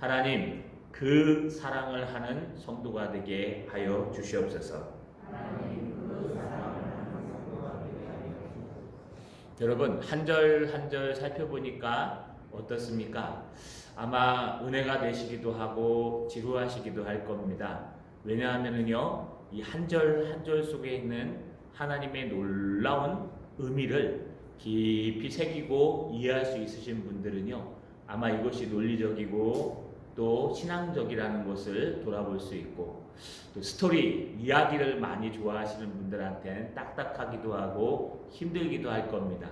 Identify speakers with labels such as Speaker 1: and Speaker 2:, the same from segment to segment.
Speaker 1: 하나님 그 사랑을 하는 성도가 되게 하여 주시옵소서. 여러분 한 절 한 절 살펴보니까 어떻습니까? 아마 은혜가 되시기도 하고 지루하시기도 할 겁니다. 왜냐하면요, 이 한 절 한 절 속에 있는 하나님의 놀라운 의미를 깊이 새기고 이해할 수 있으신 분들은요, 아마 이것이 논리적이고 또 신앙적이라는 것을 돌아볼 수 있고, 또 스토리, 이야기를 많이 좋아하시는 분들한테는 딱딱하기도 하고 힘들기도 할 겁니다.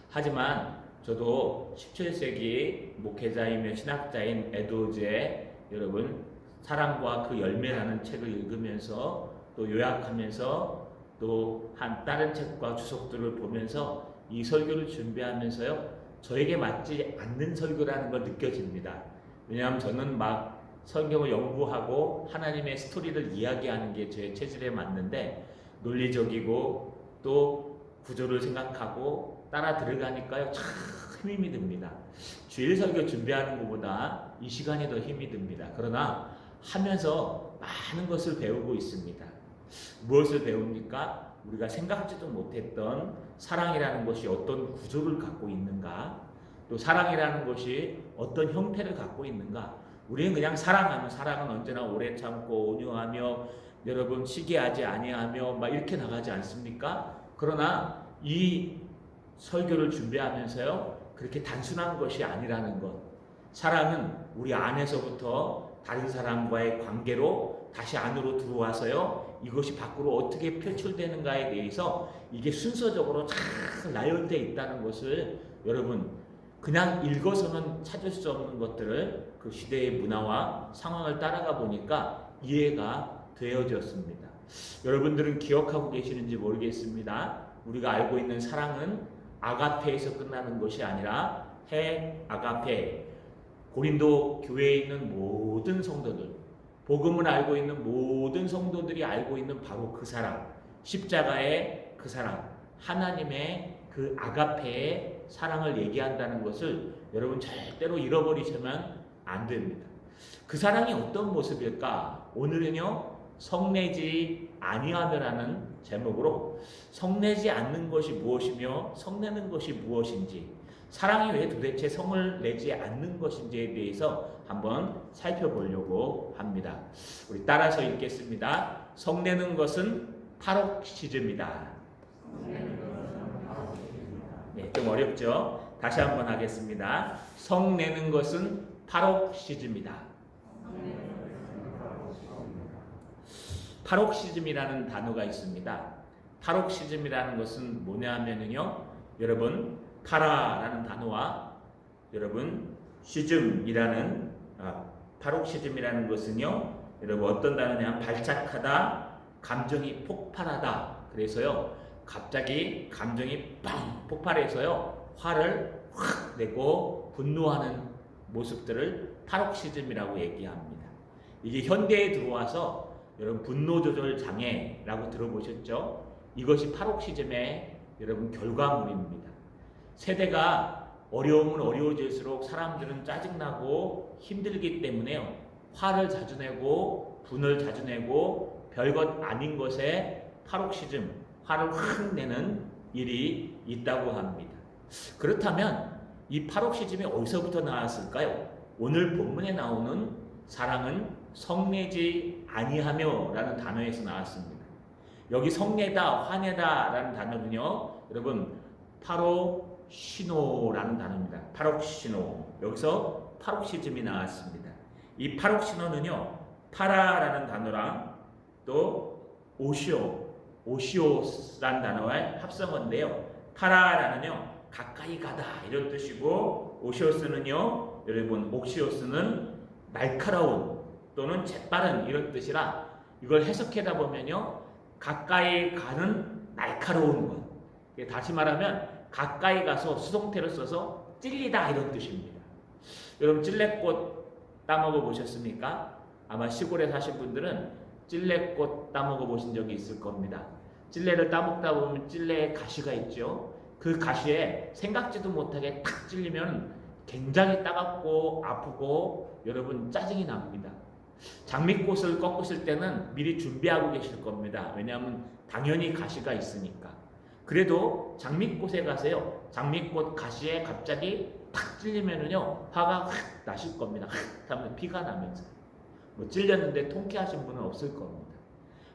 Speaker 1: 하지만 저도 17세기 목회자이며 신학자인 에드워즈의 여러분 사랑과 그 열매라는 책을 읽으면서 또 요약하면서 또 한 다른 책과 주석들을 보면서 이 설교를 준비하면서요, 저에게 맞지 않는 설교라는 걸 느껴집니다. 왜냐하면 저는 막 성경을 연구하고 하나님의 스토리를 이야기하는 게 제 체질에 맞는데, 논리적이고 또 구조를 생각하고 따라 들어가니까요 참 힘이 듭니다. 주일 설교 준비하는 것보다 이 시간이 더 힘이 듭니다. 그러나 하면서 많은 것을 배우고 있습니다. 무엇을 배웁니까? 우리가 생각지도 못했던 사랑이라는 것이 어떤 구조를 갖고 있는가, 또 사랑이라는 것이 어떤 형태를 갖고 있는가. 우리는 그냥 사랑하면 사랑은 언제나 오래 참고 온유하며 여러분 시기하지 아니하며 막 이렇게 나가지 않습니까? 그러나 이 설교를 준비하면서요, 그렇게 단순한 것이 아니라는 것. 사랑은 우리 안에서부터 다른 사람과의 관계로 다시 안으로 들어와서요, 이것이 밖으로 어떻게 표출되는가에 대해서 이게 순서적으로 잘 나열되어 있다는 것을 여러분 그냥 읽어서는 찾을 수 없는 것들을 그 시대의 문화와 상황을 따라가 보니까 이해가 되어졌습니다. 여러분들은 기억하고 계시는지 모르겠습니다. 우리가 알고 있는 사랑은 아가페에서 끝나는 것이 아니라 헤 아가페, 고린도 교회에 있는 모든 성도들, 복음을 알고 있는 모든 성도들이 알고 있는 바로 그 사랑, 십자가의 그 사랑, 하나님의 그 아가페의 사랑을 얘기한다는 것을 여러분 절대로 잃어버리시면 안 됩니다. 그 사랑이 어떤 모습일까? 오늘은요, 성내지 아니하며라는 제목으로 성내지 않는 것이 무엇이며 성내는 것이 무엇인지, 사랑이 왜 도대체 성을 내지 않는 것인지에 대해서 한번 살펴보려고 합니다. 우리 따라서 읽겠습니다. 성내는 것은 파록시즘이다. 네, 좀 어렵죠? 다시 한번 하겠습니다. 성내는 것은 파록시즘이다. 파록시즘이라는 단어가 있습니다. 파록시즘이라는 것은 뭐냐면요, 여러분 파라라는 단어와 여러분 시즘이라는 파록시즘이라는 것은요, 여러분 어떤 단어냐, 발작하다, 감정이 폭발하다. 그래서요, 갑자기 감정이 빵 폭발해서요, 화를 확 내고 분노하는 모습들을 파록시즘이라고 얘기합니다. 이게 현대에 들어와서 여러분 분노 조절 장애라고 들어보셨죠? 이것이 파록시즘의 여러분 결과물입니다. 세대가 어려우면 어려워질수록 사람들은 짜증나고 힘들기 때문에요, 화를 자주 내고 분을 자주 내고 별것 아닌 것에 파록시즘, 화를 확 내는 일이 있다고 합니다. 그렇다면 이 파록시즘이 어디서부터 나왔을까요? 오늘 본문에 나오는 사랑은 성내지 아니하며 라는 단어에서 나왔습니다. 여기 성내다, 화내다 라는 단어는요, 여러분 파록시노라는 단어입니다. 파록시노. 여기서 파록시즘이 나왔습니다. 이 파록시노는요, 파라라는 단어랑 또 오시오스라는 단어의 합성어인데요, 파라라는요 가까이 가다 이런 뜻이고, 오시오스는요, 여러분 옥시오스는 날카로운 또는 재빠른 이런 뜻이라, 이걸 해석하다 보면요, 가까이 가는 날카로운 것. 다시 말하면 가까이 가서 수동태를 써서 찔리다 이런 뜻입니다. 여러분 찔레꽃 따먹어 보셨습니까? 아마 시골에 사신 분들은 찔레꽃 따먹어 보신 적이 있을 겁니다. 찔레를 따먹다 보면 찔레에 가시가 있죠. 그 가시에 생각지도 못하게 탁 찔리면 굉장히 따갑고 아프고 여러분 짜증이 납니다. 장미꽃을 꺾으실 때는 미리 준비하고 계실 겁니다. 왜냐하면 당연히 가시가 있으니까. 그래도 장미꽃에 가세요. 장미꽃 가시에 갑자기 탁 찔리면은요 화가 확 나실 겁니다. 확 하면 피가 나면서 뭐 찔렸는데 통쾌하신 분은 없을 겁니다.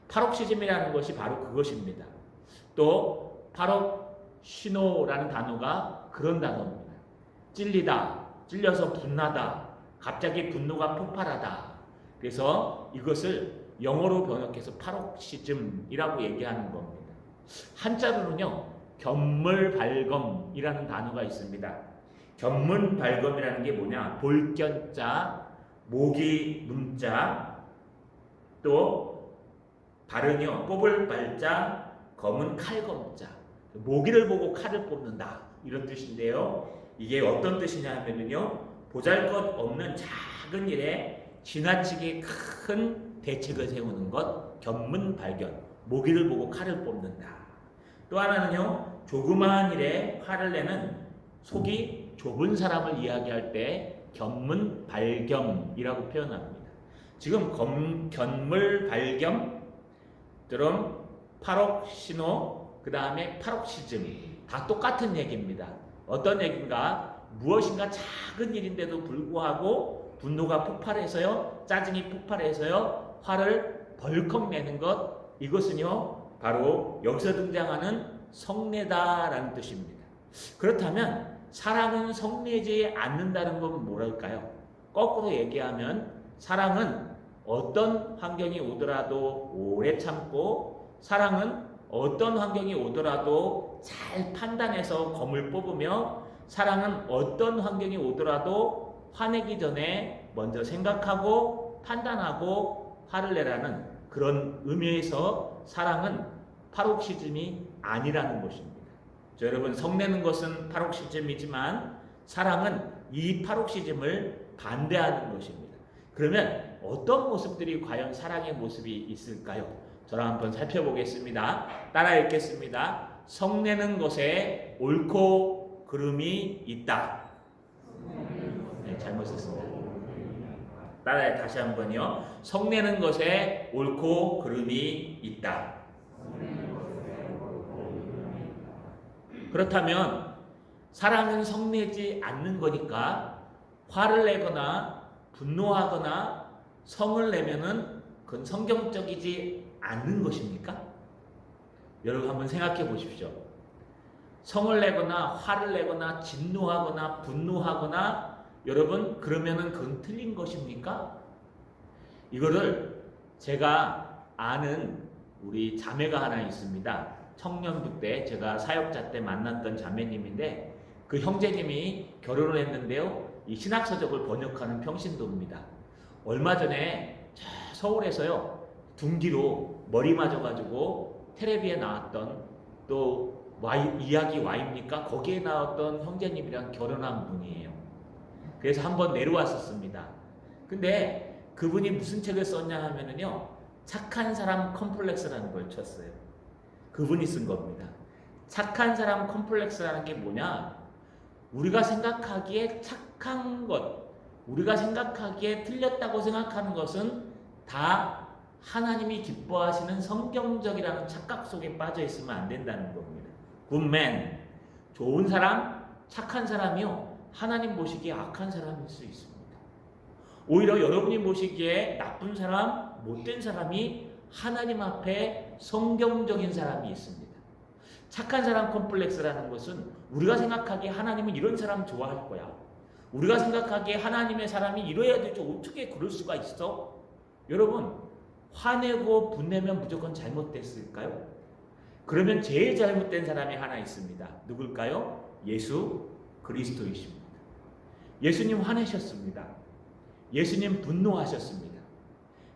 Speaker 1: 파록시즘이라는 것이 바로 그것입니다. 또 파록시노라는 단어가 그런 단어입니다. 찔리다, 찔려서 분나다, 갑자기 분노가 폭발하다. 그래서 이것을 영어로 번역해서 파록시즘이라고 얘기하는 겁니다. 한자로는요 견물발검이라는 단어가 있습니다. 견문발검이라는 게 뭐냐? 볼견자, 모기 문자, 또 발은요 뽑을 발자, 검은 칼검자. 모기를 보고 칼을 뽑는다 이런 뜻인데요. 이게 어떤 뜻이냐 하면요 보잘것없는 작은 일에 지나치게 큰 대책을 세우는 것, 견문발견. 모기를 보고 칼을 뽑는다. 또 하나는요 조그마한 일에 화를 내는 속이 좁은 사람을 이야기할 때 견문발겸이라고 표현합니다. 지금 견물발겸, 그럼 파록시노, 그 다음에 파록시즘 다 똑같은 얘기입니다. 어떤 얘기인가? 무엇인가 작은 일인데도 불구하고 분노가 폭발해서요, 짜증이 폭발해서요, 화를 벌컥 내는 것, 이것은요 바로 여기서 등장하는 성내다라는 뜻입니다. 그렇다면 사랑은 성내지 않는다는 건 뭐랄까요? 거꾸로 얘기하면 사랑은 어떤 환경이 오더라도 오래 참고, 사랑은 어떤 환경이 오더라도 잘 판단해서 검을 뽑으며, 사랑은 어떤 환경이 오더라도 화내기 전에 먼저 생각하고 판단하고 화를 내라는 그런 의미에서 사랑은 파록시즘이 아니라는 것입니다. 여러분, 성내는 것은 파록시즘이지만 사랑은 이 파록시즘을 반대하는 것입니다. 그러면 어떤 모습들이 과연 사랑의 모습이 있을까요? 저랑 한번 살펴보겠습니다. 따라 읽겠습니다. 성내는 것에 옳고 그름이 있다. 네, 잘못 썼습니다. 따라해 다시 한번요. 성내는 것에 옳고 그름이 있다. 그렇다면 사랑은 성내지 않는 거니까 화를 내거나 분노하거나 성을 내면은 그건 성경적이지 않는 것입니까? 여러분 한번 생각해 보십시오. 성을 내거나 화를 내거나 진노하거나 분노하거나 여러분 그러면은 그건 틀린 것입니까? 이거를 제가 아는 우리 자매가 하나 있습니다. 청년부 때 제가 사역자 때 만났던 자매님인데 그 형제님이 결혼을 했는데요. 이 신학서적을 번역하는 평신도입니다. 얼마 전에 서울에서요. 둔기로 머리 맞아가지고 텔레비에 나왔던 또 이야기 와입니까? 거기에 나왔던 형제님이랑 결혼한 분이에요. 그래서 한번 내려왔었습니다. 근데 그분이 무슨 책을 썼냐 하면은요. 착한 사람 컴플렉스라는 걸 쳤어요. 그분이 쓴 겁니다. 착한 사람 컴플렉스라는 게 뭐냐? 우리가 생각하기에 착한 것, 우리가 생각하기에 틀렸다고 생각하는 것은 다 하나님이 기뻐하시는 성경적이라는 착각 속에 빠져 있으면 안 된다는 겁니다. 굿맨, 좋은 사람, 착한 사람이요. 하나님 보시기에 악한 사람일 수 있습니다. 오히려 여러분이 보시기에 나쁜 사람, 못된 사람이 하나님 앞에 성경적인 사람이 있습니다. 착한 사람 컴플렉스라는 것은 우리가 생각하기에 하나님은 이런 사람 좋아할 거야. 우리가 생각하기에 하나님의 사람이 이래야 되지 어떻게 그럴 수가 있어? 여러분, 화내고 분내면 무조건 잘못됐을까요? 그러면 제일 잘못된 사람이 하나 있습니다. 누굴까요? 예수 그리스도이십니다. 예수님 화내셨습니다. 예수님 분노하셨습니다.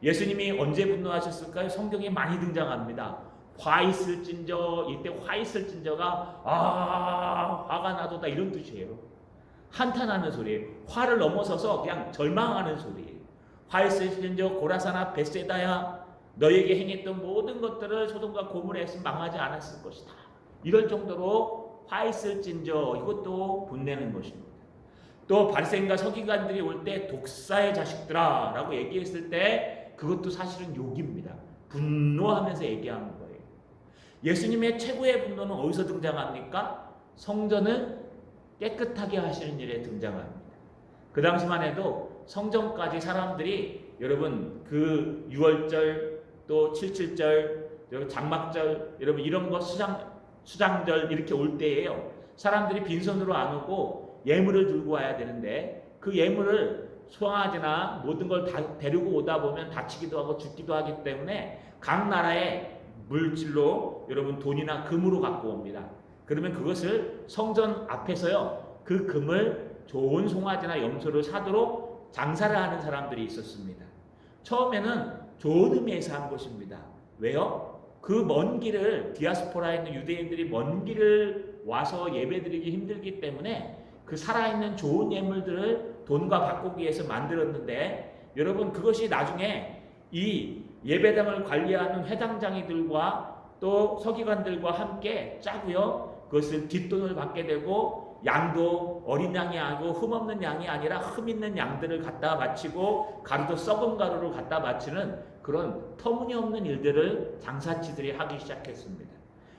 Speaker 1: 예수님이 언제 분노하셨을까요? 성경에 많이 등장합니다. 화 있을진저, 이때 화 있을진저가 화가 나도다 이런 뜻이에요. 한탄하는 소리예요. 화를 넘어서서 그냥 절망하는 소리예요. 화 있을진저 고라사나 벳세다야, 너에게 행했던 모든 것들을 소돔과 고모라에 했으면 망하지 않았을 것이다. 이럴 정도로 화 있을진저, 이것도 분내는 것입니다. 또 바리새인과 서기관들이 올 때 독사의 자식들아 라고 얘기했을 때 그것도 사실은 욕입니다. 분노하면서 얘기하는 거예요. 예수님의 최고의 분노는 어디서 등장합니까? 성전을 깨끗하게 하시는 일에 등장합니다. 그 당시만 해도 성전까지 사람들이 여러분 그 6월절 또 77절 여러분 장막절 여러분 이런 거 수장절 이렇게 올 때예요. 사람들이 빈손으로 안 오고 예물을 들고 와야 되는데 그 예물을 송아지나 모든 걸 다 데리고 오다 보면 다치기도 하고 죽기도 하기 때문에 각 나라의 물질로 여러분 돈이나 금으로 갖고 옵니다. 그러면 그것을 성전 앞에서요 그 금을 좋은 송아지나 염소를 사도록 장사를 하는 사람들이 있었습니다. 처음에는 좋은 의미에서 한 것입니다. 왜요? 그 먼 길을 디아스포라에 있는 유대인들이 먼 길을 와서 예배드리기 힘들기 때문에 그 살아있는 좋은 예물들을 돈과 바꾸기 위해서 만들었는데 여러분 그것이 나중에 이 예배당을 관리하는 회당장이들과 또 서기관들과 함께 짜고요. 그것을 뒷돈을 받게 되고 양도 어린 양이 아니고 흠없는 양이 아니라 흠 있는 양들을 갖다 바치고 가루도 썩은 가루를 갖다 바치는 그런 터무니없는 일들을 장사치들이 하기 시작했습니다.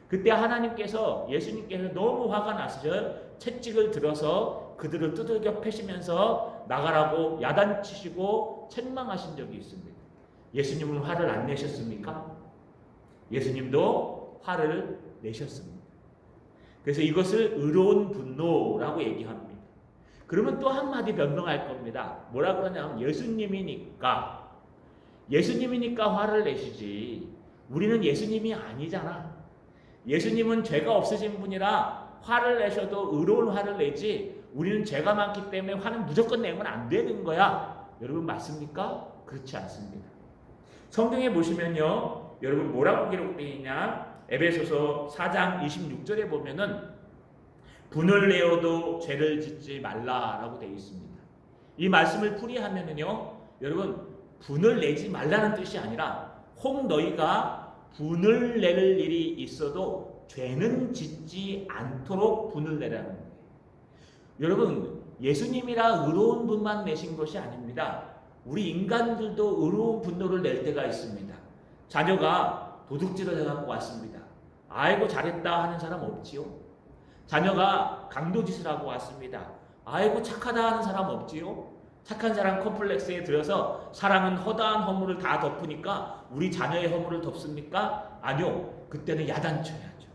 Speaker 1: 그때 하나님께서 예수님께서 너무 화가 나서 채찍을 들어서 그들을 두들겨 패시면서 나가라고 야단치시고 책망하신 적이 있습니다. 예수님은 화를 안 내셨습니까? 예수님도 화를 내셨습니다. 그래서 이것을 의로운 분노라고 얘기합니다. 그러면 또 한마디 변명할 겁니다. 뭐라 그러냐면 예수님이니까 화를 내시지 우리는 예수님이 아니잖아. 예수님은 죄가 없으신 분이라 화를 내셔도 의로운 화를 내지 우리는 죄가 많기 때문에 화는 무조건 내면 안 되는 거야. 여러분 맞습니까? 그렇지 않습니다. 성경에 보시면요 여러분 뭐라고 기록되어 있냐 에베소서 4장 26절에 보면은 분을 내어도 죄를 짓지 말라라고 되어 있습니다. 이 말씀을 풀이하면은요 여러분 분을 내지 말라는 뜻이 아니라 혹 너희가 분을 낼 일이 있어도 죄는 짓지 않도록 분을 내라는 거예요. 여러분 예수님이라 의로운 분만 내신 것이 아닙니다. 우리 인간들도 의로운 분노를 낼 때가 있습니다. 자녀가 도둑질을 해갖고 왔습니다. 아이고 잘했다 하는 사람 없지요. 자녀가 강도짓을 하고 왔습니다. 아이고 착하다 하는 사람 없지요. 착한 사람 컴플렉스에 들어서 사랑은 허다한 허물을 다 덮으니까 우리 자녀의 허물을 덮습니까? 아니요. 그때는 야단쳐야죠.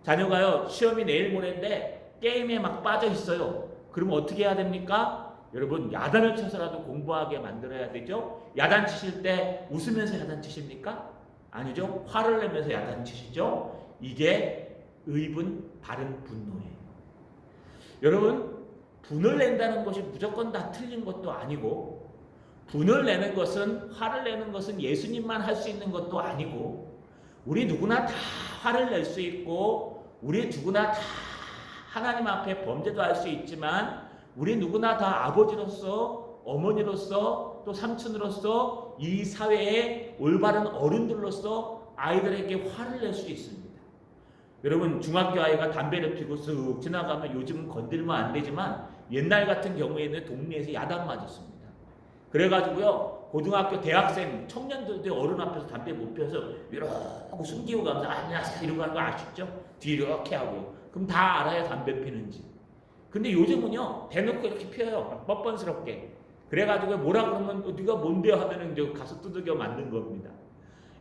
Speaker 1: 자녀가요 시험이 내일 모레인데 게임에 막 빠져 있어요. 그러면 어떻게 해야 됩니까? 여러분 야단을 쳐서라도 공부하게 만들어야 되죠. 야단 치실 때 웃으면서 야단 치십니까? 아니죠. 화를 내면서 야단 치시죠. 이게 의분 바른 분노예요. 여러분 분을 낸다는 것이 무조건 다 틀린 것도 아니고 분을 내는 것은 화를 내는 것은 예수님만 할 수 있는 것도 아니고 우리 누구나 다 화를 낼 수 있고 우리 누구나 다 하나님 앞에 범죄도 할 수 있지만 우리 누구나 다 아버지로서 어머니로서 또 삼촌으로서 이 사회의 올바른 어른들로서 아이들에게 화를 낼 수 있습니다. 여러분 중학교 아이가 담배를 피고 쓱 지나가면 요즘은 건들면 안 되지만 옛날 같은 경우에는 동네에서 야단 맞았습니다. 그래가지고요 고등학교 대학생 청년들도 어른 앞에서 담배 못 펴서 이러고 숨기고 가면서 안녕하세요 이러고 하는 거 아시죠? 뒤로 이렇게 하고요. 그럼 다 알아야 담배 피는지. 근데 요즘은요 대놓고 이렇게 피워요. 뻔뻔스럽게. 그래가지고 뭐라 그러면 네가 뭔데요 하면은 이제 가서 두들겨 맞는 겁니다.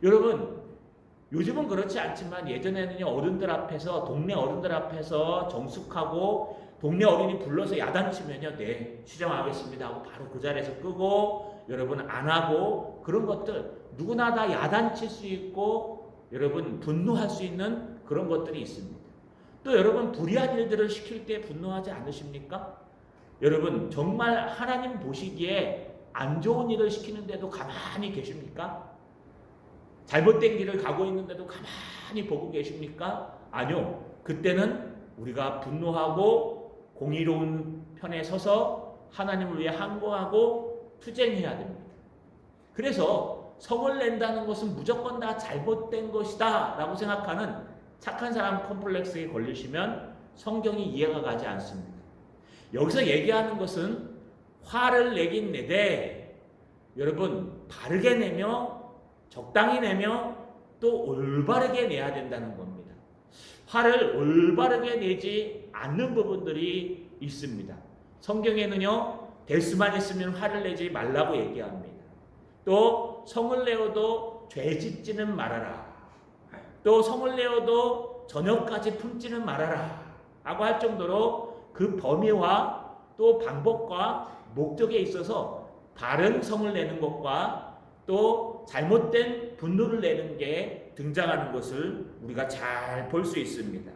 Speaker 1: 여러분 요즘은 그렇지 않지만 예전에는요 어른들 앞에서 동네 어른들 앞에서 정숙하고 동네 어린이 불러서 야단치면요 네 시정하겠습니다 하고 바로 그 자리에서 끄고 여러분 안 하고 그런 것들 누구나 다 야단칠 수 있고 여러분 분노할 수 있는 그런 것들이 있습니다. 또 여러분 불의한 일들을 시킬 때 분노하지 않으십니까? 여러분 정말 하나님 보시기에 안 좋은 일을 시키는데도 가만히 계십니까? 잘못된 길을 가고 있는데도 가만히 보고 계십니까? 아니요. 그때는 우리가 분노하고 공의로운 편에 서서 하나님을 위해 항거하고 투쟁해야 됩니다. 그래서 성을 낸다는 것은 무조건 다 잘못된 것이다 라고 생각하는 착한 사람 컴플렉스에 걸리시면 성경이 이해가 가지 않습니다. 여기서 얘기하는 것은 화를 내긴 내되 여러분 바르게 내며 적당히 내며 또 올바르게 내야 된다는 겁니다. 화를 올바르게 내지 않는 부분들이 있습니다. 성경에는요, 될 수만 있으면 화를 내지 말라고 얘기합니다. 또 성을 내어도 죄 짓지는 말아라. 또 성을 내어도 저녁까지 품지는 말아라 라고 할 정도로 그 범위와 또 방법과 목적에 있어서 바른 성을 내는 것과 또 잘못된 분노를 내는 게 등장하는 것을 우리가 잘 볼 수 있습니다.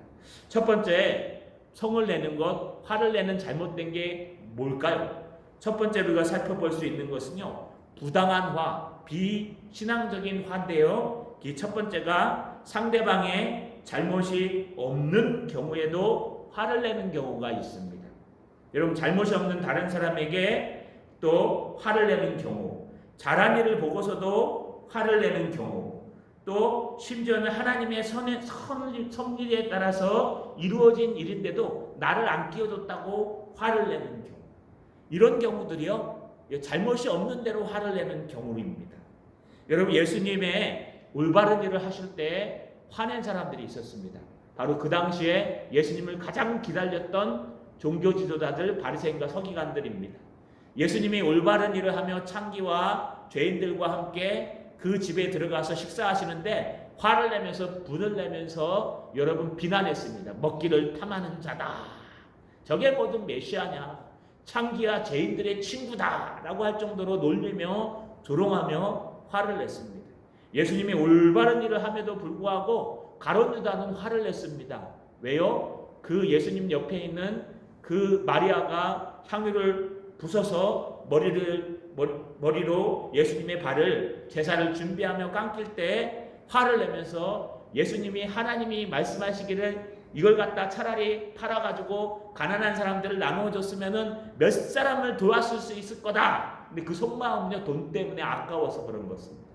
Speaker 1: 첫 번째, 성을 내는 것, 화를 내는 잘못된 게 뭘까요? 첫 번째로 우리가 살펴볼 수 있는 것은요, 부당한 화, 비신앙적인 화인데요. 이 첫 번째가 상대방의 잘못이 없는 경우에도 화를 내는 경우가 있습니다. 여러분, 잘못이 없는 다른 사람에게 또 화를 내는 경우, 잘한 일을 보고서도 화를 내는 경우, 또 심지어는 하나님의 섭리에 따라서 이루어진 일인데도 나를 안 끼워줬다고 화를 내는 경우, 이런 경우들이요, 잘못이 없는 대로 화를 내는 경우입니다. 여러분, 예수님의 올바른 일을 하실 때 화낸 사람들이 있었습니다. 바로 그 당시에 예수님을 가장 기다렸던 종교 지도자들, 바리새인과 서기관들입니다. 예수님이 올바른 일을 하며 창기와 죄인들과 함께 그 집에 들어가서 식사하시는데 화를 내면서 분을 내면서 여러분 비난했습니다. 먹기를 탐하는 자다. 저게 뭐든 메시아냐. 창기와 죄인들의 친구다 라고 할 정도로 놀리며 조롱하며 화를 냈습니다. 예수님이 올바른 일을 함에도 불구하고 가룟 유다는 화를 냈습니다. 왜요? 그 예수님 옆에 있는 그 마리아가 향유를 부숴서 머리로 예수님의 발을 제사를 준비하며 감길 때 화를 내면서 예수님이 하나님이 말씀하시기를 이걸 갖다 차라리 팔아가지고 가난한 사람들을 나누어줬으면은 몇 사람을 도왔을 수 있을 거다. 근데 그 속마음은요, 돈 때문에 아까워서 그런 것입니다.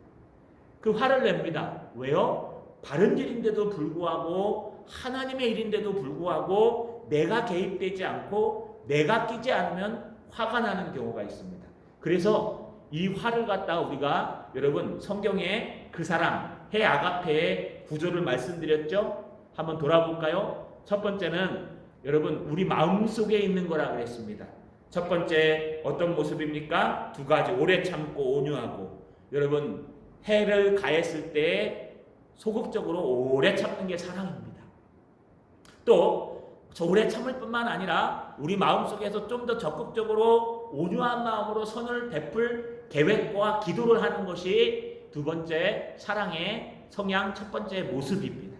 Speaker 1: 그 화를 냅니다. 왜요? 바른 일인데도 불구하고 하나님의 일인데도 불구하고 내가 개입되지 않고 내가 끼지 않으면 화가 나는 경우가 있습니다. 그래서 이 화를 갖다가 우리가 여러분 성경에 그 사람 해 아가페의 구조를 말씀드렸죠? 한번 돌아볼까요? 첫 번째는 여러분 우리 마음속에 있는 거라 그랬습니다. 첫 번째 어떤 모습입니까? 두 가지, 오래 참고 온유하고. 여러분 해를 가했을 때 소극적으로 오래 참는 게 사랑입니다. 또 저 오래 참을 뿐만 아니라 우리 마음속에서 좀 더 적극적으로 온유한 마음으로 선을 베풀 계획과 기도를 하는 것이 두 번째 사랑의 성향 첫 번째 모습입니다.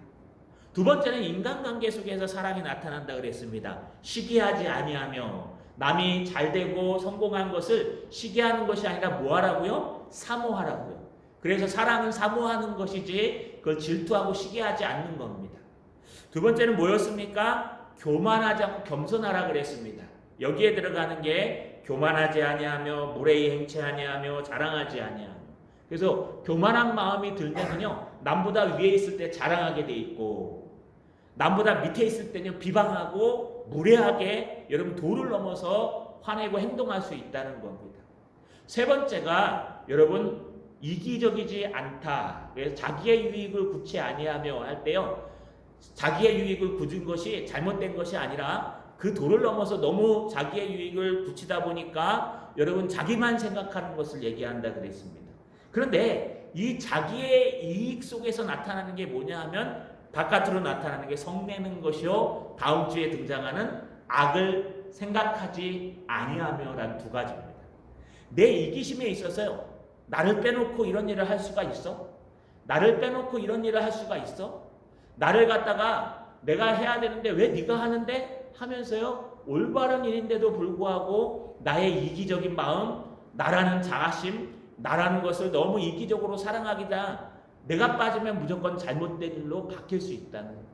Speaker 1: 두 번째는 인간관계 속에서 사랑이 나타난다 그랬습니다. 시기하지 아니하며 남이 잘되고 성공한 것을 시기하는 것이 아니라 뭐하라고요? 사모하라고요. 그래서 사랑은 사모하는 것이지 그걸 질투하고 시기하지 않는 겁니다. 두 번째는 뭐였습니까? 교만하지 않고 겸손하라 그랬습니다. 여기에 들어가는 게 교만하지 아니하며 무례히 행치 아니하며 자랑하지 아니하며. 그래서 교만한 마음이 들면은요, 남보다 위에 있을 때 자랑하게 돼 있고 남보다 밑에 있을 때는 비방하고 무례하게 여러분 도를 넘어서 화내고 행동할 수 있다는 겁니다. 세 번째가 여러분 이기적이지 않다. 그래서 자기의 유익을 구치 아니하며 할 때요, 자기의 유익을 굳은 것이 잘못된 것이 아니라 그 도를 넘어서 너무 자기의 유익을 굳히다 보니까 여러분 자기만 생각하는 것을 얘기한다 그랬습니다. 그런데 이 자기의 이익 속에서 나타나는 게 뭐냐 하면 바깥으로 나타나는 게 성내는 것이요, 다음 주에 등장하는 악을 생각하지 아니하며라는 두 가지입니다. 내 이기심에 있어서요, 나를 빼놓고 이런 일을 할 수가 있어? 나를 빼놓고 이런 일을 할 수가 있어? 나를 갖다가 내가 해야 되는데 왜 네가 하는데? 하면서요, 올바른 일인데도 불구하고 나의 이기적인 마음, 나라는 자아심, 나라는 것을 너무 이기적으로 사랑하기다. 내가 빠지면 무조건 잘못된 일로 바뀔 수 있다는 거예요.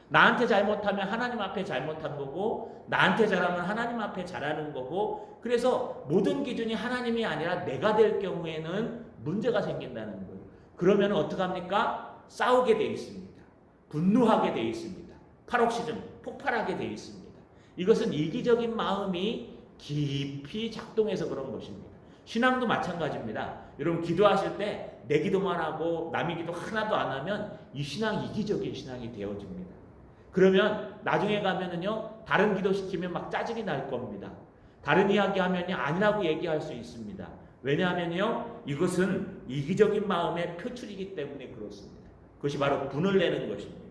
Speaker 1: 나한테 잘못하면 하나님 앞에 잘못한 거고, 나한테 잘하면 하나님 앞에 잘하는 거고, 그래서 모든 기준이 하나님이 아니라 내가 될 경우에는 문제가 생긴다는 거예요. 그러면 어떡합니까? 싸우게 돼 있습니다. 분노하게 돼 있습니다. 파록시즘, 폭발하게 돼 있습니다. 이것은 이기적인 마음이 깊이 작동해서 그런 것입니다. 신앙도 마찬가지입니다. 여러분 기도하실 때 내 기도만 하고 남의 기도 하나도 안 하면 이 신앙이 이기적인 신앙이 되어집니다. 그러면 나중에 가면은요 다른 기도 시키면 막 짜증이 날 겁니다. 다른 이야기 하면요 아니라고 얘기할 수 있습니다. 왜냐하면요 이것은 이기적인 마음의 표출이기 때문에 그렇습니다. 그것이 바로 분을 내는 것입니다.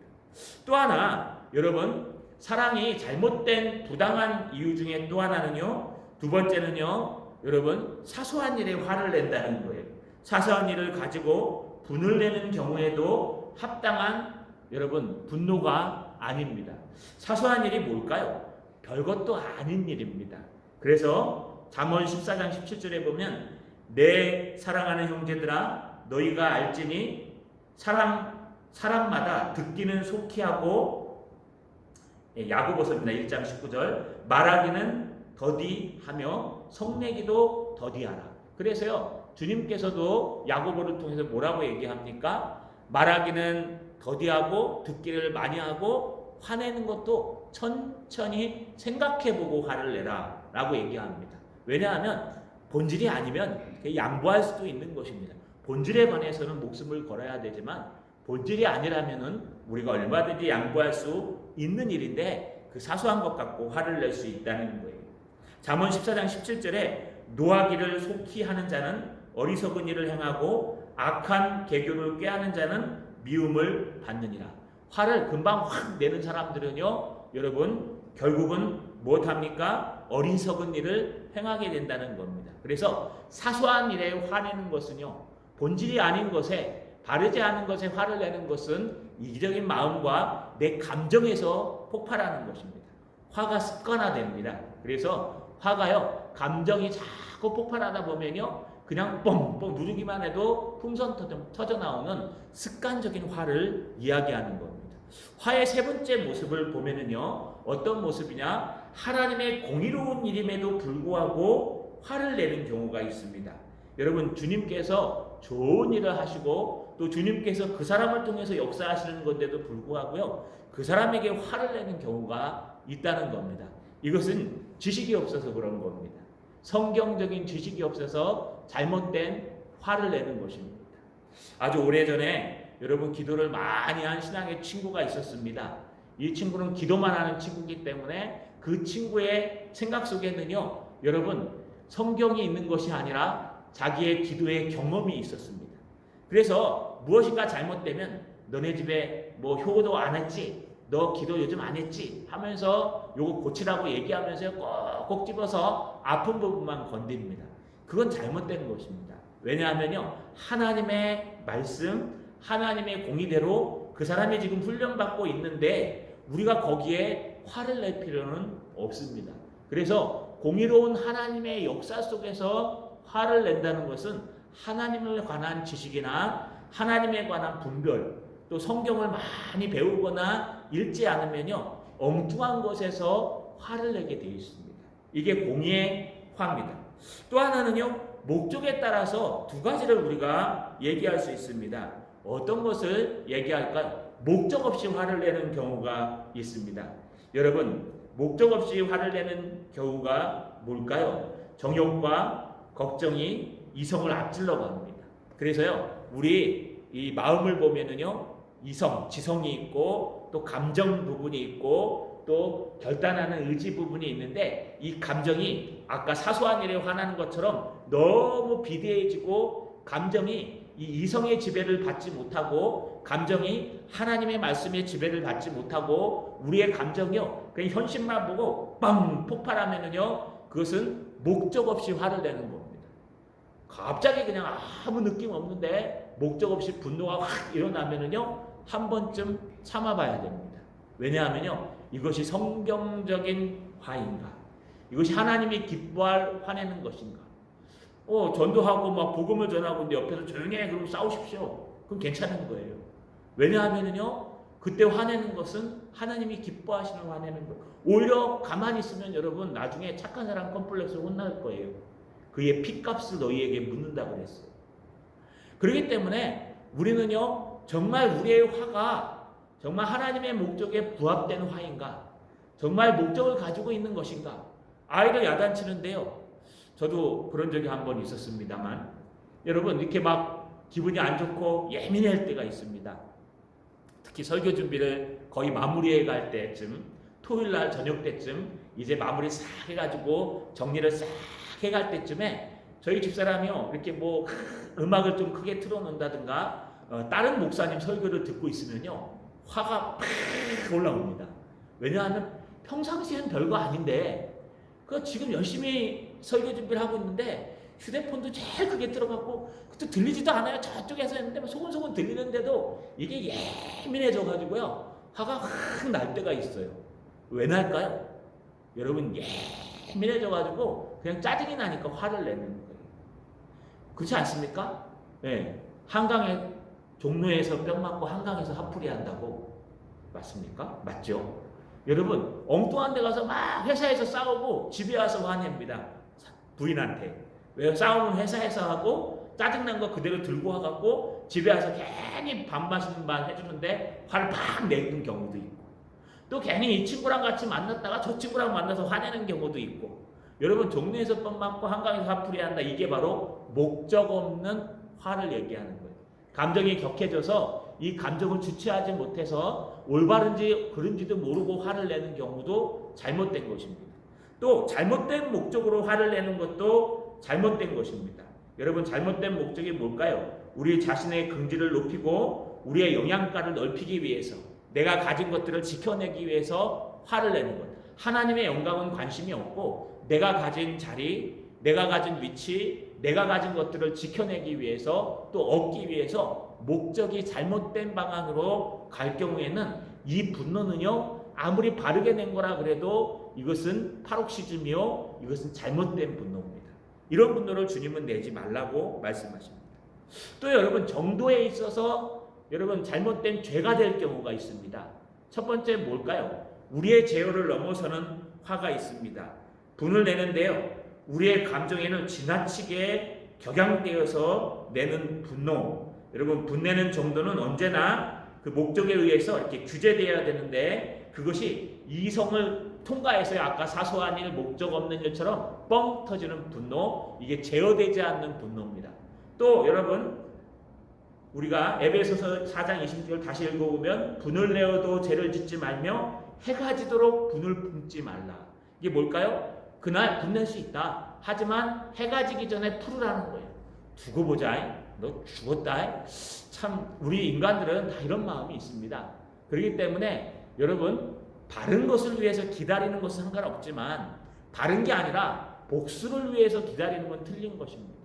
Speaker 1: 또 하나 여러분 사랑이 잘못된 부당한 이유 중에 또 하나는요 두 번째는요 여러분 사소한 일에 화를 낸다는 거예요. 사소한 일을 가지고 분을 내는 경우에도 합당한 여러분 분노가 아닙니다. 사소한 일이 뭘까요? 별것도 아닌 일입니다. 그래서 잠언 14장 17절에 보면 내 사랑하는 형제들아 너희가 알지니 사람마다 듣기는 속히 하고 야고보서입니다. 1장 19절 말하기는 더디하며 성내기도 더디하라. 그래서요 주님께서도 야고보를 통해서 뭐라고 얘기합니까? 말하기는 더디하고 듣기를 많이 하고 화내는 것도 천천히 생각해보고 화를 내라 라고 얘기합니다. 왜냐하면 본질이 아니면 양보할 수도 있는 것입니다. 본질에 관해서는 목숨을 걸어야 되지만 본질이 아니라면은 우리가 얼마든지 양보할 수 있는 일인데 그 사소한 것 갖고 화를 낼 수 있다는 거예요. 잠언 14장 17절에 노하기를 속히 하는 자는 어리석은 일을 행하고 악한 계교를 꾀하는 자는 미움을 받느니라. 화를 금방 확 내는 사람들은요 여러분 결국은 무엇합니까? 어리석은 일을 행하게 된다는 겁니다. 그래서 사소한 일에 화내는 것은요 본질이 아닌 것에 바르지 않은 것에 화를 내는 것은 이기적인 마음과 내 감정에서 폭발하는 것입니다. 화가 습관화됩니다. 그래서 화가요 감정이 자꾸 폭발하다 보면요 그냥 뻥뻥 누르기만 해도 풍선 터져 나오는 습관적인 화를 이야기하는 겁니다. 화의 세 번째 모습을 보면은요 어떤 모습이냐 하나님의 공의로운 일임에도 불구하고 화를 내는 경우가 있습니다. 여러분 주님께서 좋은 일을 하시고 또 주님께서 그 사람을 통해서 역사하시는 건데도 불구하고요 그 사람에게 화를 내는 경우가 있다는 겁니다. 이것은 지식이 없어서 그런 겁니다. 성경적인 지식이 없어서 잘못된 화를 내는 것입니다. 아주 오래전에 여러분 기도를 많이 한 신앙의 친구가 있었습니다. 이 친구는 기도만 하는 친구이기 때문에 그 친구의 생각 속에는요 여러분 성경이 있는 것이 아니라 자기의 기도의 경험이 있었습니다. 그래서 무엇인가 잘못되면 너네 집에 뭐 효도 안 했지? 너 기도 요즘 안 했지? 하면서 요거 고치라고 얘기하면서 꼭꼭 집어서 아픈 부분만 건드립니다. 그건 잘못된 것입니다. 왜냐하면요 하나님의 말씀 하나님의 공의대로 그 사람이 지금 훈련받고 있는데 우리가 거기에 화를 낼 필요는 없습니다. 그래서 공의로운 하나님의 역사 속에서 화를 낸다는 것은 하나님에 관한 지식이나 하나님에 관한 분별 또 성경을 많이 배우거나 읽지 않으면요 엉뚱한 것에서 화를 내게 되어 있습니다. 이게 공의의 화입니다. 또 하나는요 목적에 따라서 두 가지를 우리가 얘기할 수 있습니다. 어떤 것을 얘기할까요? 목적 없이 화를 내는 경우가 있습니다. 여러분 목적 없이 화를 내는 경우가 뭘까요? 정욕과 걱정이 이성을 앞질러 갑니다. 그래서요 우리 이 마음을 보면은요 이성, 지성이 있고 또 감정 부분이 있고 또 결단하는 의지 부분이 있는데 이 감정이 아까 사소한 일에 화나는 것처럼 너무 비대해지고 감정이 이 이성의 지배를 받지 못하고 감정이 하나님의 말씀의 지배를 받지 못하고 우리의 감정이요 그냥 현실만 보고 빵 폭발하면은요 그것은 목적 없이 화를 내는 겁니다. 갑자기 그냥 아무 느낌 없는데 목적 없이 분노가 확 일어나면은요 한 번쯤 참아봐야 됩니다. 왜냐하면요 이것이 성경적인 화인가? 이것이 하나님이 기뻐할 화내는 것인가? 전도하고 막 복음을 전하고 있는데 옆에서 조용히 해 그러고 싸우십시오. 그건 괜찮은 거예요. 왜냐하면은요 그때 화내는 것은 하나님이 기뻐하시는 화내는 거. 오히려 가만히 있으면 여러분 나중에 착한 사람 컴플렉스로 혼날 거예요. 그의 핏값을 너희에게 묻는다 그랬어요. 그렇기 때문에 우리는요 정말 우리의 화가 정말 하나님의 목적에 부합되는 화인가? 정말 목적을 가지고 있는 것인가? 아이를 야단치는데요. 저도 그런 적이 한 번 있었습니다만 여러분 이렇게 막 기분이 안 좋고 예민할 때가 있습니다. 특히 설교 준비를 거의 마무리해 갈 때쯤 토요일 날 저녁 때쯤 이제 마무리 싹 해가지고 정리를 싹 해갈 때쯤에 저희 집사람이요 이렇게 뭐 음악을 좀 크게 틀어놓는다든가 다른 목사님 설교를 듣고 있으면요 화가 팍 올라옵니다. 왜냐하면 평상시엔 별거 아닌데 그 지금 열심히 설교 준비를 하고 있는데 휴대폰도 제일 크게 틀어갖고 또 들리지도 않아요. 저쪽에서 했는데 소곤소곤 들리는데도 이게 예민해져가지고요 화가 확 날 때가 있어요. 왜 날까요? 여러분 예민해져가지고 그냥 짜증이 나니까 화를 내는 거예요. 그렇지 않습니까? 네. 한강에 종로에서 뿅 맞고 한강에서 화풀이 한다고 맞습니까? 맞죠? 여러분 엉뚱한 데 가서 막 회사에서 싸우고 집에 와서 화냅니다. 부인한테. 왜 싸움은 회사에서 하고 짜증난 거 그대로 들고 와갖고 집에 와서 괜히 밥 마시는 반 해주는데 화를 팍 내는 경우도 있고 또 괜히 이 친구랑 같이 만났다가 저 친구랑 만나서 화내는 경우도 있고 여러분 종로에서 뻥 맞고 한강에서 화풀이 한다. 이게 바로 목적 없는 화를 얘기하는 거예요. 감정이 격해져서 이 감정을 주체하지 못해서 올바른지 그른지도 모르고 화를 내는 경우도 잘못된 것입니다. 또 잘못된 목적으로 화를 내는 것도 잘못된 것입니다. 여러분 잘못된 목적이 뭘까요? 우리 자신의 긍지를 높이고 우리의 영향가를 넓히기 위해서 내가 가진 것들을 지켜내기 위해서 화를 내는 것. 하나님의 영광은 관심이 없고 내가 가진 자리, 내가 가진 위치, 내가 가진 것들을 지켜내기 위해서 또 얻기 위해서 목적이 잘못된 방향으로 갈 경우에는 이 분노는요 아무리 바르게 낸 거라 그래도 이것은 파록시즘이요 이것은 잘못된 분노입니다. 이런 분노를 주님은 내지 말라고 말씀하십니다. 또 여러분 정도에 있어서 여러분 잘못된 죄가 될 경우가 있습니다. 첫 번째 뭘까요? 우리의 제어를 넘어서는 화가 있습니다. 분을 내는데요. 우리의 감정에는 지나치게 격양되어서 내는 분노. 여러분 분내는 정도는 언제나 그 목적에 의해서 이렇게 규제되어야 되는데 그것이 이성을 통과해서 아까 사소한 일, 목적 없는 일처럼 뻥 터지는 분노. 이게 제어되지 않는 분노입니다. 또 여러분 우리가 에베소서 4장 20절 다시 읽어보면 분을 내어도 죄를 짓지 말며 해가 지도록 분을 품지 말라. 이게 뭘까요? 그날 분낼 수 있다. 하지만 해가 지기 전에 풀으라는 거예요. 두고 보자. 너 죽었다. 참 우리 인간들은 다 이런 마음이 있습니다. 그렇기 때문에 여러분 바른 것을 위해서 기다리는 것은 상관없지만 바른 게 아니라 복수를 위해서 기다리는 건 틀린 것입니다.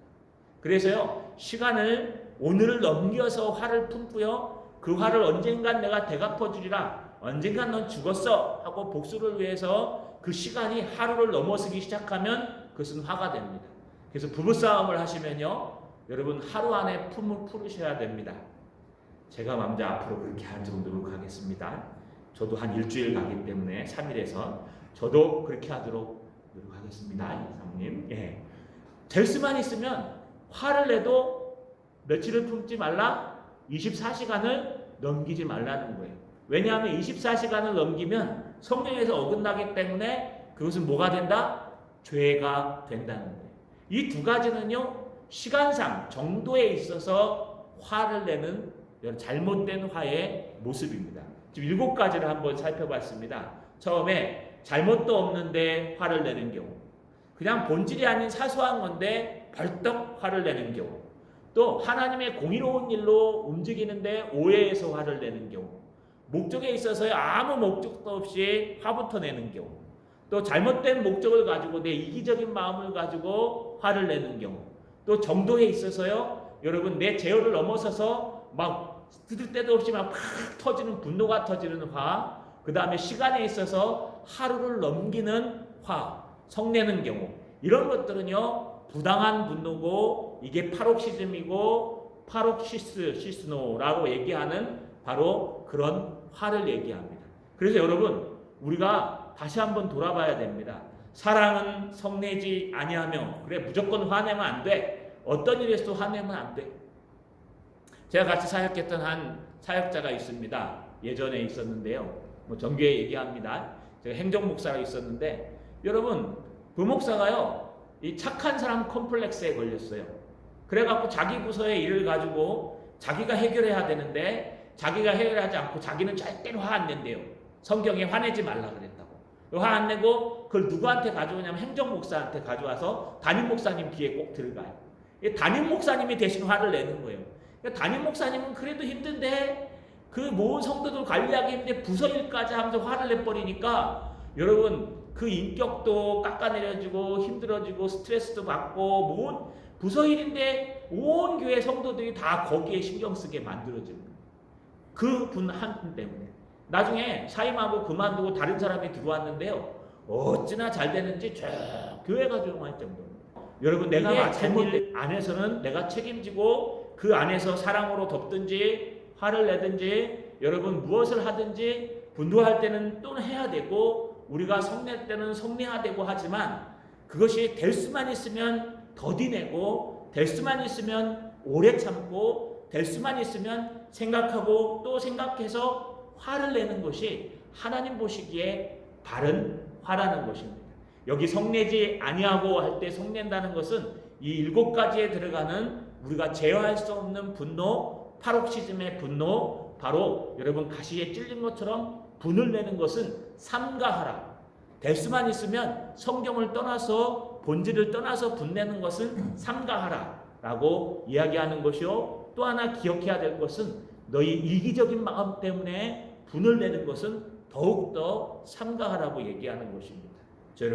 Speaker 1: 그래서요 시간을 오늘을 넘겨서 화를 품고요 그 화를 언젠간 내가 되갚아 주리라 언젠간 넌 죽었어 하고 복수를 위해서 그 시간이 하루를 넘어서기 시작하면 그것은 화가 됩니다. 그래서 부부싸움을 하시면요 여러분 하루 안에 품을 풀으셔야 됩니다. 제가 먼저 앞으로 그렇게 하도록 노력하겠습니다. 저도 한 일주일 가기 때문에 3일에서 저도 그렇게 하도록 노력하겠습니다. 사모님. 예. 될 수만 있으면 화를 내도 며칠을 품지 말라 24시간을 넘기지 말라는 거예요. 왜냐하면 24시간을 넘기면 성령에서 어긋나기 때문에 그것은 뭐가 된다? 죄가 된다는 거예요. 이 두 가지는요 시간상 정도에 있어서 화를 내는 잘못된 화의 모습입니다. 지금 7가지를 한번 살펴봤습니다. 처음에 잘못도 없는데 화를 내는 경우, 그냥 본질이 아닌 사소한 건데 벌떡 화를 내는 경우, 또 하나님의 공의로운 일로 움직이는데 오해해서 화를 내는 경우, 목적에 있어서 아무 목적도 없이 화부터 내는 경우, 또 잘못된 목적을 가지고 내 이기적인 마음을 가지고 화를 내는 경우, 또 정도에 있어서요 여러분 내 제어를 넘어서서 막 들을 때도 없이 막 팍 터지는 분노가 터지는 화, 그 다음에 시간에 있어서 하루를 넘기는 화, 성내는 경우, 이런 것들은요 부당한 분노고 이게 파록시즘이고 파록시스노라고 얘기하는 바로 그런 화를 얘기합니다. 그래서 여러분 우리가 다시 한번 돌아봐야 됩니다. 사랑은 성내지 아니하며, 그래 무조건 화내면 안 돼. 어떤 일에서도 화내면 안 돼. 제가 같이 사역했던 한 사역자가 있습니다. 예전에 있었는데요. 정교에 얘기합니다. 제가 행정목사가 있었는데 여러분 그 목사가요 이 착한 사람 컴플렉스에 걸렸어요. 그래갖고 자기 부서의 일을 가지고 자기가 해결해야 되는데 자기가 해결하지 않고 자기는 절대로 화 안 낸대요. 성경에 화내지 말라 그랬다고. 화 안 내고 그걸 누구한테 가져오냐면 행정목사한테 가져와서 담임 목사님 뒤에 꼭 들어가요. 담임 목사님이 대신 화를 내는 거예요. 그러니까 담임 목사님은 그래도 힘든데 그 모든 성도들 관리하기 힘든데 부서 일까지 하면서 화를 내버리니까 여러분 그 인격도 깎아내려지고 힘들어지고 스트레스도 받고 모든 부서 일인데 온 교회 성도들이 다 거기에 신경 쓰게 만들어지는 거예요. 그 분 한 분 때문에. 나중에 사임하고 그만두고 다른 사람이 들어왔는데요. 어찌나 잘 되는지 쭉 교회가 조용할 정도로. 여러분 내가 잘못된 안에서는 내가 책임지고 그 안에서 사랑으로 덮든지 화를 내든지 여러분 무엇을 하든지 분노할 때는 또 해야 되고 우리가 성낼 때는 성내야 되고 하지만 그것이 될 수만 있으면 더디내고 될 수만 있으면 오래 참고 될 수만 있으면 생각하고 또 생각해서 화를 내는 것이 하나님 보시기에 바른 화라는 것입니다. 여기 성내지 아니하고 할 때 성낸다는 것은 이 7가지에 들어가는 우리가 제어할 수 없는 분노, 파록시즘의 분노, 바로 여러분 가시에 찔린 것처럼 분을 내는 것은 삼가하라. 될 수만 있으면 성경을 떠나서 본질을 떠나서 분내는 것은 삼가하라 라고 이야기하는 것이요. 또 하나 기억해야 될 것은 너희 이기적인 마음 때문에 분을 내는 것은 더욱더 삼가하라고 얘기하는 것입니다. 자,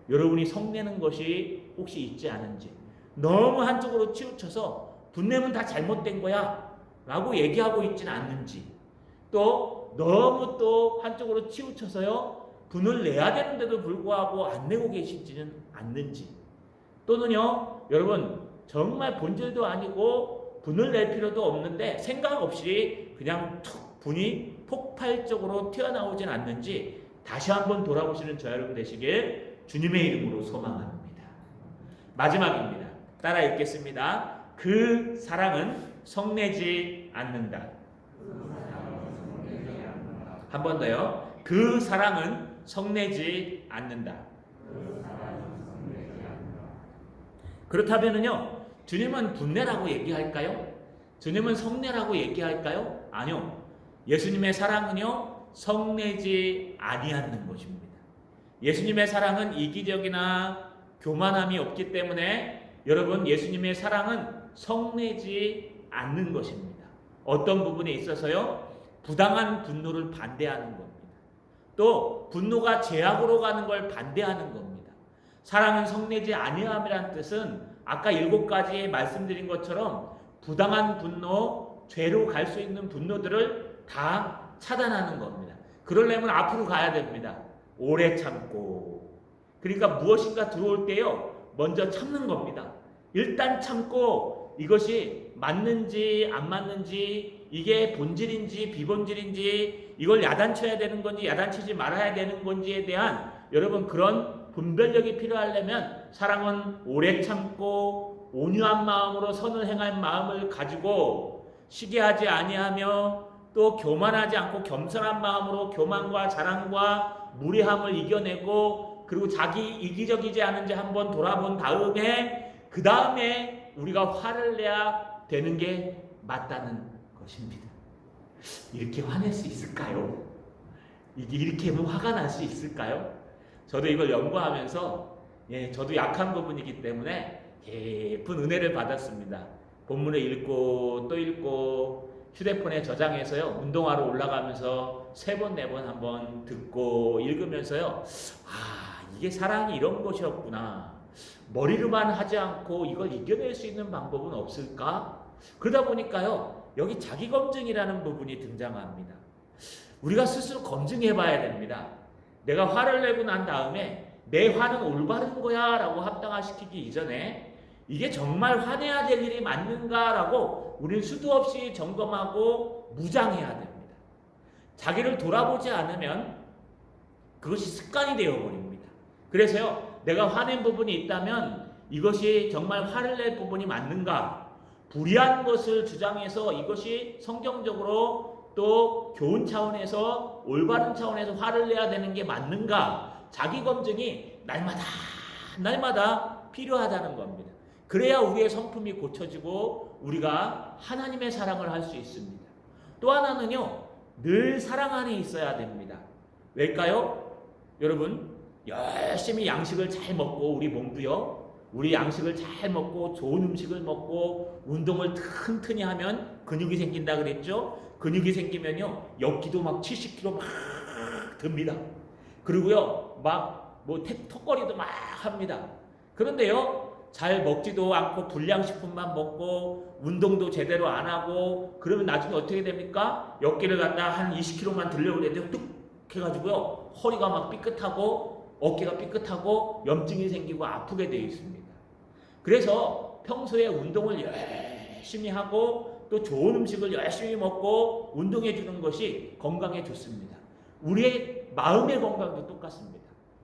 Speaker 1: 여러분이 성내는 것이 혹시 있지 않은지, 너무 한쪽으로 치우쳐서 분내면 다 잘못된 거야 라고 얘기하고 있지는 않는지, 또 너무 또 한쪽으로 치우쳐서요 분을 내야 되는데도 불구하고 안 내고 계시지는 않는지, 또는요 여러분 정말 본질도 아니고 분을 낼 필요도 없는데 생각 없이 그냥 툭 분이 폭발적으로 튀어나오진 않는지 다시 한번 돌아보시는 저 여러분 되시길 주님의 이름으로 소망합니다. 마지막입니다. 따라 읽겠습니다. 그 사랑은 성내지 않는다. 한 번 더요. 그 사랑은 성내지 않는다. 그렇다면은요, 주님은 분내라고 얘기할까요? 주님은 성내라고 얘기할까요? 아니요. 예수님의 사랑은요, 성내지 아니하는 것입니다. 예수님의 사랑은 이기적이나 교만함이 없기 때문에 여러분 예수님의 사랑은 성내지 않는 것입니다. 어떤 부분에 있어서요, 부당한 분노를 반대하는 겁니다. 또 분노가 죄악으로 가는 걸 반대하는 겁니다. 사랑은 성내지 아니함이라는 뜻은 아까 7가지에 말씀드린 것처럼 부당한 분노, 죄로 갈 수 있는 분노들을 다 차단하는 겁니다. 그러려면 앞으로 가야 됩니다. 오래 참고. 그러니까 무엇인가 들어올 때요, 먼저 참는 겁니다. 일단 참고 이것이 맞는지 안 맞는지, 이게 본질인지 비본질인지, 이걸 야단쳐야 되는 건지 야단치지 말아야 되는 건지에 대한 여러분 그런 분별력이 필요하려면 사랑은 오래 참고 온유한 마음으로 선을 행할 마음을 가지고 시기하지 아니하며 또 교만하지 않고 겸손한 마음으로 교만과 자랑과 무례함을 이겨내고 그리고 자기 이기적이지 않은지 한번 돌아본 다음에 그 다음에 우리가 화를 내야 되는 게 맞다는 것입니다. 이렇게 화낼 수 있을까요? 이렇게 화가 날 수 있을까요? 저도 이걸 연구하면서 저도 약한 부분이기 때문에 깊은 은혜를 받았습니다. 본문을 읽고 또 읽고 휴대폰에 저장해서요 운동하러 올라가면서 3번 4번 한번 듣고 읽으면서요, 아 이게 사랑이 이런 것이었구나, 머리로만 하지 않고 이걸 이겨낼 수 있는 방법은 없을까? 그러다 보니까요 여기 자기검증이라는 부분이 등장합니다. 우리가 스스로 검증해 봐야 됩니다. 내가 화를 내고 난 다음에 내 화는 올바른 거야 라고 합당화시키기 이전에 이게 정말 화내야 될 일이 맞는가 라고 우리는 수도 없이 점검하고 무장해야 됩니다. 자기를 돌아보지 않으면 그것이 습관이 되어버립니다. 그래서요 내가 화낸 부분이 있다면 이것이 정말 화를 낼 부분이 맞는가, 불의한 것을 주장해서 이것이 성경적으로 또 교훈 차원에서 올바른 차원에서 화를 내야 되는 게 맞는가? 자기 검증이 날마다 필요하다는 겁니다. 그래야 우리의 성품이 고쳐지고 우리가 하나님의 사랑을 할 수 있습니다. 또 하나는요, 늘 사랑 안에 있어야 됩니다. 왜일까요? 여러분, 열심히 양식을 잘 먹고 우리 몸도요, 우리 양식을 잘 먹고 좋은 음식을 먹고 운동을 튼튼히 하면 근육이 생긴다 그랬죠? 근육이 생기면요, 엽기도 막 70kg 막 듭니다. 그리고요, 턱걸이도 막 합니다. 그런데요, 잘 먹지도 않고 불량식품만 먹고 운동도 제대로 안 하고 그러면 나중에 어떻게 됩니까? 엽기를 갖다 한 20kg만 들려고 그랬는데 뚝 해가지고요, 허리가 막 삐끗하고 어깨가 삐끗하고 염증이 생기고 아프게 되어 있습니다. 그래서 평소에 운동을 열심히 하고 또 좋은 음식을 열심히 먹고 운동해 주는 것이 건강에 좋습니다. 우리의 마음의 건강도 똑같습니다.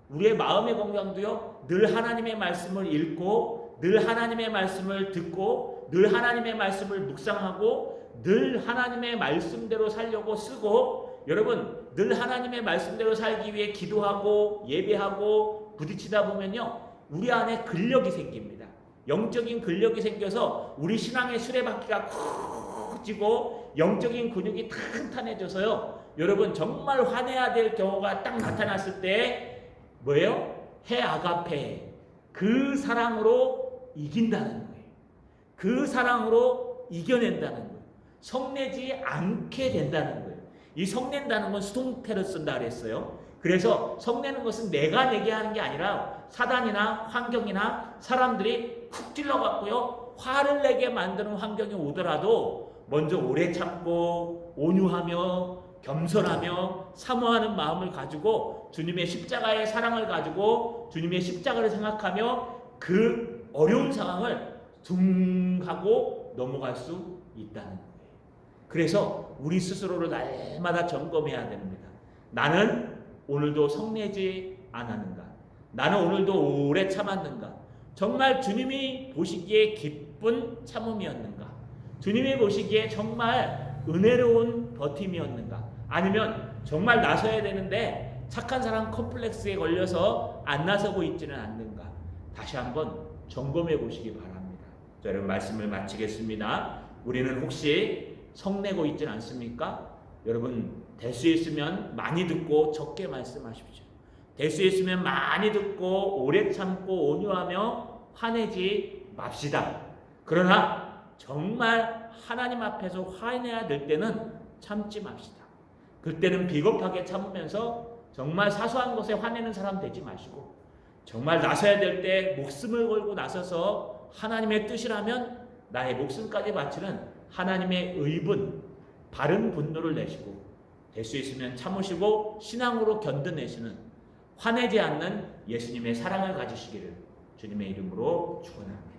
Speaker 1: 우리의 마음의 건강도요, 늘 하나님의 말씀을 읽고 늘 하나님의 말씀을 듣고 늘 하나님의 말씀을 묵상하고 늘 하나님의 말씀대로 살려고 쓰고, 여러분 늘 하나님의 말씀대로 살기 위해 기도하고 예배하고 부딪히다 보면요, 우리 안에 근력이 생깁니다. 영적인 근력이 생겨서 우리 신앙의 수레바퀴가 쿡 찌고 영적인 근육이 탄탄해져서요, 여러분 정말 화내야 될 경우가 딱 나타났을 때 뭐예요? 해 아가페, 그 사랑으로 이긴다는 거예요. 그 사랑으로 이겨낸다는 거예요. 성내지 않게 된다는 거예요. 이 성낸다는 건 수동태를 쓴다 그랬어요. 그래서 성내는 것은 내가 내게 하는 게 아니라 사단이나 환경이나 사람들이 쿡 찔러갖고요, 화를 내게 만드는 환경이 오더라도 먼저 오래 참고 온유하며 겸손하며 사모하는 마음을 가지고 주님의 십자가의 사랑을 가지고 주님의 십자가를 생각하며 그 어려운 상황을 둥 하고 넘어갈 수 있다는 거예요. 그래서 우리 스스로를 날마다 점검해야 됩니다. 나는 오늘도 성내지 않았는가? 나는 오늘도 오래 참았는가? 정말 주님이 보시기에 기쁜 참음이었는가? 주님이 보시기에 정말 은혜로운 버팀이었는가? 아니면 정말 나서야 되는데 착한 사람 컴플렉스에 걸려서 안 나서고 있지는 않는가? 다시 한번 점검해 보시기 바랍니다. 자, 여러분 말씀을 마치겠습니다. 우리는 혹시 성내고 있지는 않습니까? 여러분 될 수 있으면 많이 듣고 적게 말씀하십시오. 될 수 있으면 많이 듣고 오래 참고 온유하며 화내지 맙시다. 그러나 정말 하나님 앞에서 화내야 될 때는 참지 맙시다. 그때는 비겁하게 참으면서 정말 사소한 것에 화내는 사람 되지 마시고, 정말 나서야 될 때 목숨을 걸고 나서서 하나님의 뜻이라면 나의 목숨까지 바치는 하나님의 의분, 바른 분노를 내시고, 될 수 있으면 참으시고 신앙으로 견뎌내시는, 화내지 않는 예수님의 사랑을 가지시기를 주님의 이름으로 축원합니다.